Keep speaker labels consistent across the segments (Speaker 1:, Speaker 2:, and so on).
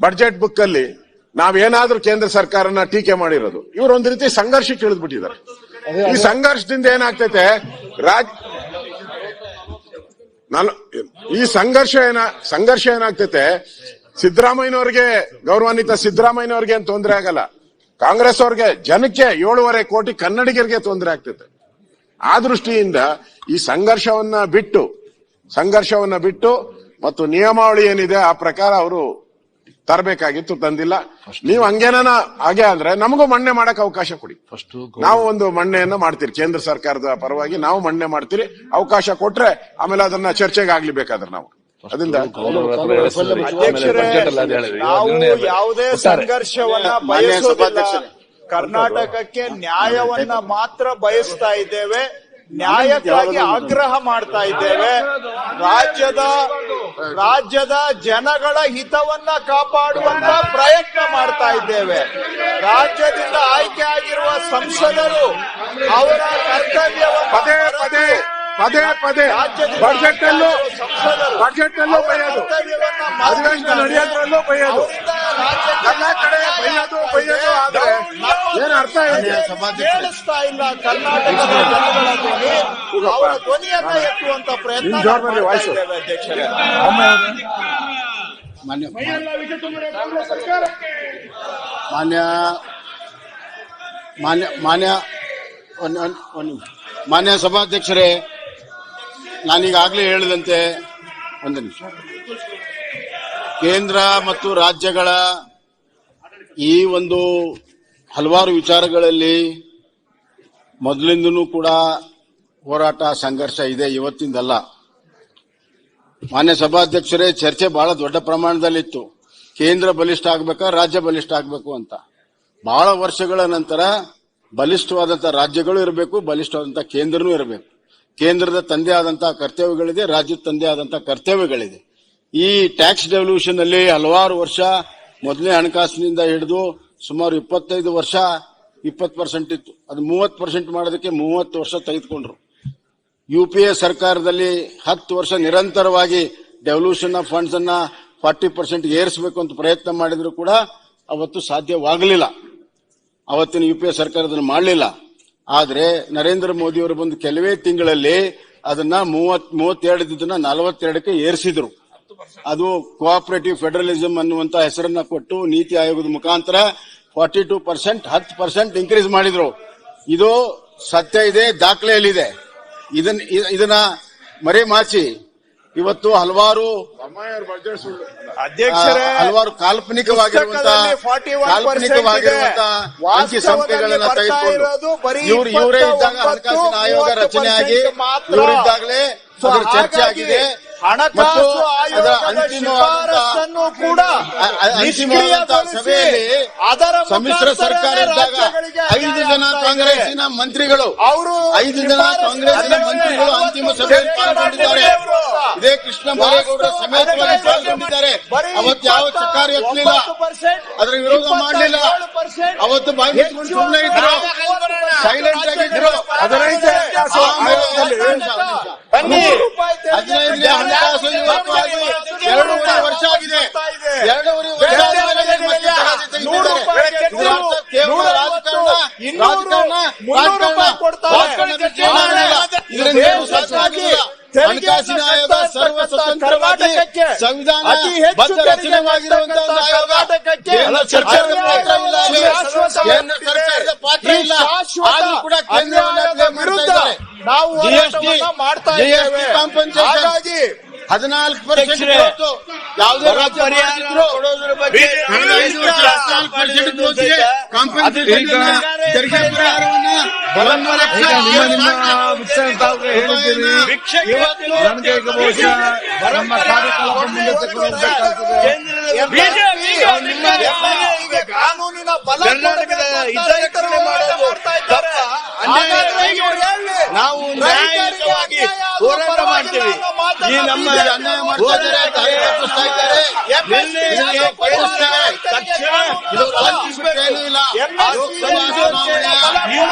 Speaker 1: Budget book ಅಲ್ಲಿ ನಾವೇನಾದ್ರೂ ಕೇಂದ್ರ ಸರ್ಕಾರನ ಟೀಕೆ ಮಾಡಿರೋದು, ಇವರು ಒಂದ್ ರೀತಿ ಸಂಘರ್ಷಕ್ಕೆ ಇಳಿದ್ಬಿಟ್ಟಿದ್ದಾರೆ. ಈ ಸಂಘರ್ಷದಿಂದ ಏನಾಗ್ತೈತೆ ಈ ಸಂಘರ್ಷ ಏನಾಗ್ತೈತೆ, ಸಿದ್ದರಾಮಯ್ಯನವ್ರಿಗೆ, ಗೌರವಾನ್ವಿತ ಸಿದ್ದರಾಮಯ್ಯನವ್ರಿಗೆ ಏನ್ ತೊಂದರೆ ಆಗಲ್ಲ, ಕಾಂಗ್ರೆಸ್ ಅವ್ರಿಗೆ, ಜನಕ್ಕೆ 7.5 ಕೋಟಿ ಕನ್ನಡಿಗರಿಗೆ ತೊಂದರೆ ಆಗ್ತೈತೆ. ಆ ದೃಷ್ಟಿಯಿಂದ ಈ ಸಂಘರ್ಷವನ್ನ ಬಿಟ್ಟು ಮತ್ತು ನಿಯಮಾವಳಿ ಏನಿದೆ ಆ ಪ್ರಕಾರ ಅವರು ತರಬೇಕಾಗಿತ್ತು, ತಂದಿಲ್ಲ. ನೀವು ಹಂಗೇನ ಹಾಗೆ ಅಂದ್ರೆ ನಮಗೂ ಮಣ್ಣೆ ಮಾಡಕ್ ಅವಕಾಶ ಕೊಡಿ. ನಾವು ಒಂದು ಮಣ್ಣೆಯನ್ನ ಮಾಡ್ತೀರಿ, ಕೇಂದ್ರ ಸರ್ಕಾರದ ಪರವಾಗಿ ನಾವು ಮಣ್ಣೆ ಮಾಡ್ತೀರಿ. ಅವಕಾಶ ಕೊಟ್ರೆ ಆಮೇಲೆ ಅದನ್ನ ಚರ್ಚೆಗೆ ಆಗ್ಲಿ ಬೇಕಾದ್ರೆ ನಾವು ಅದರಿಂದ
Speaker 2: ನಾವು ಯಾವುದೇ ಸಂಘರ್ಷವನ್ನ ಬಯಸೋದಿಲ್ಲ. ಕರ್ನಾಟಕಕ್ಕೆ ನ್ಯಾಯವನ್ನ ಮಾತ್ರ ಬಯಸ್ತಾ ಇದ್ದೇವೆ, ನ್ಯಾಯಕ್ಕಾಗಿ ಆಗ್ರಹ ಮಾಡ್ತಾ ಇದ್ದೇವೆ. ರಾಜ್ಯದ ಜನಗಳ ಹಿತವನ್ನ ಕಾಪಾಡುವಂತ ಪ್ರಯತ್ನ ಮಾಡ್ತಾ ಇದ್ದೇವೆ. ರಾಜ್ಯದಿಂದ ಆಯ್ಕೆ ಆಗಿರುವ ಸಂಸದರು ಅವರ ಕರ್ತವ್ಯವನ್ನು
Speaker 1: ಪದೇ ಬಜೆಟ್ ಅಲ್ಲೂ ಬೈಯೋದು, ಅಧಿವೇಶನ ನಡೆಯೋದ್ರಲ್ಲೂ ಬೈಯೋದು, ಎಲ್ಲ ಕಡೆ ಬೈಯೋದು ಆದ್ರೆ ಏನು ಅರ್ಥ
Speaker 2: ಕೇಳಿಸ್ತಾ ಇಲ್ಲ. ಕರ್ನಾಟಕದ ಜನಗಳ ಧ್ವನಿ, ಅವರ ಧ್ವನಿಯನ್ನ ಎತ್ತುವಂತ ಪ್ರಯತ್ನ ಅಧ್ಯಕ್ಷರೇ.
Speaker 3: ಮಾನ್ಯ ಸಭಾಧ್ಯಕ್ಷರೇ, ನಾನೀಗಾಗಲೇ ಹೇಳಿದಂತೆ ಒಂದು ನಿಮಿಷ, ಕೇಂದ್ರ ಮತ್ತು ರಾಜ್ಯಗಳ ಈ ಒಂದು ಹಲವಾರು ವಿಚಾರಗಳಲ್ಲಿ ಮೊದಲಿಂದನೂ ಕೂಡ ಹೋರಾಟ ಸಂಘರ್ಷ ಇದೆ, ಇವತ್ತಿಂದಲ್ಲ. ಮಾನ್ಯ ಸಭಾಧ್ಯಕ್ಷರೇ, ಚರ್ಚೆ ಬಹಳ ದೊಡ್ಡ ಪ್ರಮಾಣದಲ್ಲಿತ್ತು. ಕೇಂದ್ರ ಬಲಿಷ್ಠ ಆಗ್ಬೇಕಾ, ರಾಜ್ಯ ಬಲಿಷ್ಠ ಆಗ್ಬೇಕು ಅಂತ. ಬಹಳ ವರ್ಷಗಳ ನಂತರ ಬಲಿಷ್ಠವಾದಂತಹ ರಾಜ್ಯಗಳು ಇರಬೇಕು, ಬಲಿಷ್ಠವಾದಂತಹ ಕೇಂದ್ರನೂ ಇರಬೇಕು. ಕೇಂದ್ರದ ತಂದೆ ಆದಂತಹ ಕರ್ತವ್ಯಗಳಿದೆ, ರಾಜ್ಯದ ತಂದೆ ಆದಂತಹ ಕರ್ತವ್ಯಗಳಿದೆ. ಈ ಟ್ಯಾಕ್ಸ್ ಡೆವಲ್ಯೂಷನ್ ಅಲ್ಲಿ ಹಲವಾರು ವರ್ಷ, ಮೊದಲನೇ ಹಣಕಾಸಿನಿಂದ ಹಿಡಿದು ಸುಮಾರು 25 ವರ್ಷ 20% ಇತ್ತು, ಅದು 30% ಮಾಡೋದಕ್ಕೆ 30 ವರ್ಷ ತೆಗೆದುಕೊಂಡ್ರು. UPA ಸರ್ಕಾರದಲ್ಲಿ 10 ವರ್ಷ ನಿರಂತರವಾಗಿ ಡೆವಲ್ಯೂಷನ್ ಆಫ್ ಫಂಡ್ಸ್ ಅನ್ನ 40% ಏರಿಸಬೇಕು ಅಂತ ಪ್ರಯತ್ನ ಮಾಡಿದ್ರು ಕೂಡ ಅವತ್ತು ಸಾಧ್ಯವಾಗಲಿಲ್ಲ. ಅವತ್ತಿನ UPA ಸರ್ಕಾರದಲ್ಲಿ ಮಾಡಲಿಲ್ಲ. ಆದ್ರೆ ನರೇಂದ್ರ ಮೋದಿ ಅವರು ಬಂದು ಕೆಲವೇ ತಿಂಗಳಲ್ಲಿ ಅದನ್ನ 32 42ಕ್ಕೆ ಏರಿಸಿದ್ರು. ಅದು ಕೋಆಪರೇಟಿವ್ ಫೆಡರಲಿಸಂ ಅನ್ನುವಂತ ಹೆಸರನ್ನ ಕೊಟ್ಟು ನೀತಿ ಆಯೋಗದ ಮುಖಾಂತರ 42% 10% ಇನ್ಕ್ರೀಸ್ ಮಾಡಿದ್ರು. ಇದು ಸತ್ಯ ಇದೆ, ದಾಖಲೆಯಲ್ಲಿದೆ. ಇದನ್ನ ಮರೆಮಾಚಿ ಇವತ್ತು ಹಲವಾರು ಕಾಲ್ಪನಿಕವಾಗಿರುವಂತಹ ಅಂಕಿ ಸಂಖ್ಯೆಗಳನ್ನ ತೆಗೆದುಕೊಂಡು ಇವರೇ ಇದ್ದಾಗ ಹಣಕಾಸಿನ ಆಯೋಗ ರಚನೆಯಾಗಿ ಇವರಿದ್ದಾಗಲೇ ಅದರ ಚರ್ಚೆ ಆಗಿದೆ.
Speaker 2: ಹಣಕಾಸು ಆಯೋಗದ ಶಿಫಾರಸನ್ನು ಕೂಡ
Speaker 3: ಸಭೆಯಲ್ಲಿ ಸಮ್ಮಿಶ್ರ ಸರ್ಕಾರ ಇದ್ದಾಗ 5 ಜನ ಕಾಂಗ್ರೆಸ್ಸಿನ ಮಂತ್ರಿಗಳು 5 ಜನ ಕಾಂಗ್ರೆಸ್ಸಿನ ಮಂತ್ರಿಗಳು ಅಂತಿಮ ಸಭೆಯಲ್ಲಿ ಪಾಲ್ಗೊಂಡಿದ್ದಾರೆ. ಇದೇ ಕೃಷ್ಣ ಬೈರೇಗೌಡರ ಸಮೇತವಾಗಿ ಪಾಲ್ಗೊಂಡಿದ್ದಾರೆ. ಅವತ್ತು ಯಾವ ಚಕಾರ ಎತ್ತಲಿಲ್ಲ, ಅದರ ವಿರೋಧ ಮಾಡಲಿಲ್ಲ. ಅವತ್ತು ಬಾಯಿ ಮುಚ್ಚಿಕೊಂಡು ಸುಮ್ಮನೆ ಇದ್ರು, ಸೈಲೆಂಟ್ ಆಗಿದ್ರು. 15ನೇ ಹಣಕಾಸು ಇವತ್ತು ಆಗಿ 2.5 ವರ್ಷ ಆಗಿದೆ. 2.5 ವರ್ಷ ಕೇವಲ ರಾಜಕಾರಣ ಹಣಕಾಸಿನ ಆಯೋಗ ಸರ್ವ ಸ್ವತಂತ್ರವಾಗಿ ಸಂವಿಧಾನ ಬದ್ಧ ರಚನೆವಾಗಿರುವಂತಹ ಆಯೋಗ. ಕೇಂದ್ರ ಸರ್ಕಾರದ ಪಾತ್ರ ಇಲ್ಲ, ಕೇಂದ್ರ ಸರ್ಕಾರದ ಪಾತ್ರ ಇಲ್ಲ. ಆದ್ರೂ ಕೂಡ ಕೇಂದ್ರವನ್ನು ವಿರುದ್ಧ ನಾವು ಮಾಡ್ತಾ ಇದ್ದೇವೆ. ಕಾಂಪನ್ಸೇಷನ್ 14% ಯಾವುದೇ ರಾಜ್ಯ ಕೊಡೋದ್ರ ಬಗ್ಗೆ 14% ಕಾಂಪನ್ಸೇಷನ್ ತೆರಿಗೆ ಪರಿಹಾರವನ್ನ
Speaker 2: ಕಾನೂನಿನ ಬಲ
Speaker 3: ನಾವು ನ್ಯಾಯಯುತವಾಗಿ ಹೋರಾಟ ಮಾಡ್ತೀವಿ. ಈ ನಮ್ಮ ಅನ್ಯಾಯ ಮಾಡ್ತಾ ಇದ್ದಾರೆ, ತಪ್ಪಿಸ್ತಾ ಇದ್ದಾರೆ, ಇದು ವಂಚಿಸಬೇಕೇನೂ ಇಲ್ಲ. ಲೋಕಸಭಾ ಚುನಾವಣೆಯ ಅವರ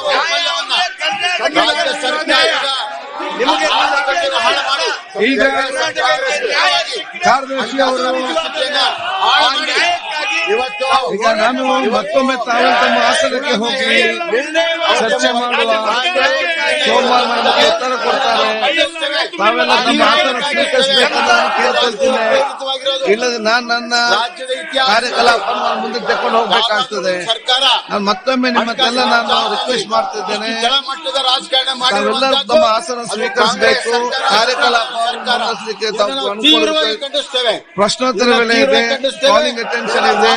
Speaker 3: ವೈಫಲ್ಯವನ್ನ ರಾಜ್ಯ ಸರ್ಕಾರ
Speaker 4: ಈಗ ಕಾರ್ಯದರ್ಶಿ ಅವರು
Speaker 3: ಇವತ್ತು
Speaker 4: ಈಗ ನಾನು ಮತ್ತೊಮ್ಮೆ ತಾವೆಲ್ಲ ತಮ್ಮ ಆಸನಕ್ಕೆ ಹೋಗಿ ಚರ್ಚೆ ಮಾಡುವ ಸೋಮವಾರ ನಮಗೆ ಉತ್ತರ ಕೊಡ್ತಾರೆ. ತಾವೆಲ್ಲ ತಮ್ಮ ಆಸನ ಸ್ವೀಕರಿಸಬೇಕಂತ ನಾನು ಕೇಳ್ಕೊಳ್ತೀನಿ. ಇಲ್ಲದೆ ನಾನು ನನ್ನ ಕಾರ್ಯಕಲಾಪವನ್ನು ಮುಂದೆ ತಕೊಂಡು ಹೋಗ್ಬೇಕಾಗ್ತದೆ.
Speaker 3: ಸರ್ಕಾರ
Speaker 4: ನಾನು ಮತ್ತೊಮ್ಮೆ ನಿಮ್ಮನ್ನೆಲ್ಲ ನಾನು ರಿಕ್ವೆಸ್ಟ್ ಮಾಡ್ತಿದ್ದೇನೆ,
Speaker 3: ಕೆಳಮಟ್ಟದ ರಾಜಕಾರಣ
Speaker 4: ತಾವೆಲ್ಲರೂ ತಮ್ಮ ಆಸನ ಸ್ವೀಕರಿಸಬೇಕು. ಕಾರ್ಯಕಲಾಪವನ್ನು ನಡೆಸಲಿಕ್ಕೆ ತಾವು
Speaker 3: ತೀವ್ರವಾಗಿ
Speaker 4: ಅನುಕೂಲ.
Speaker 3: ಖಂಡಿಸ್ತೇವೆ.
Speaker 4: ಪ್ರಶ್ನೋತ್ತರ ವೇಳೆ ಇದೆ, ಕಾಲಿಂಗ್ ಅಟೆನ್ಷನ್ ಇದೆ,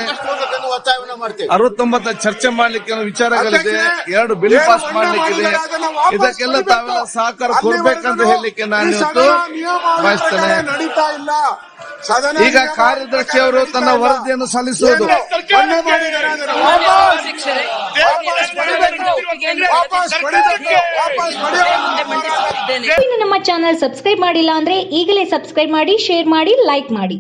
Speaker 3: ಒತ್ತಾಯವನ್ನು ಮಾಡ್ತೇವೆ.
Speaker 4: 69 ಚರ್ಚೆ ಮಾಡ್ಲಿಕ್ಕೆ ವಿಚಾರಗಳಿದೆ, 2 ಬಿಲ್ ಪಾಸ್ ಮಾಡ್ಲಿಕ್ಕಿದೆ. ಇದಕ್ಕೆಲ್ಲ ತಾವೆಲ್ಲ ಸಹಕಾರ ಕೊಡ್ಬೇಕಂತ ಹೇಳಲಿಕ್ಕೆ ನಾನು ಇವತ್ತು ಬಯಸ್ತೇನೆ.
Speaker 1: ನಡೀತಾ ಇಲ್ಲ ಸದನ.
Speaker 4: ಈಗ ಕಾರ್ಯದರ್ಶಿ ಅವರು ತನ್ನ ವರದಿಯನ್ನು ಸಲ್ಲಿಸುವುದು.
Speaker 1: ಮೊನ್ನೆ ಮಾಡಿದ್ದಾರೆ ಅದನ್ನ. ವಾಪಸ್ ಪಡಿಬೇಕು.
Speaker 5: ಇನ್ನು ನಮ್ಮ ಚಾನೆಲ್ ಸಬ್ಸ್ಕ್ರೈಬ್ ಮಾಡಿಲ್ಲ ಅಂದ್ರೆ ಈಗಲೇ ಸಬ್ಸ್ಕ್ರೈಬ್ ಮಾಡಿ, ಶೇರ್ ಮಾಡಿ, ಲೈಕ್ ಮಾಡಿ.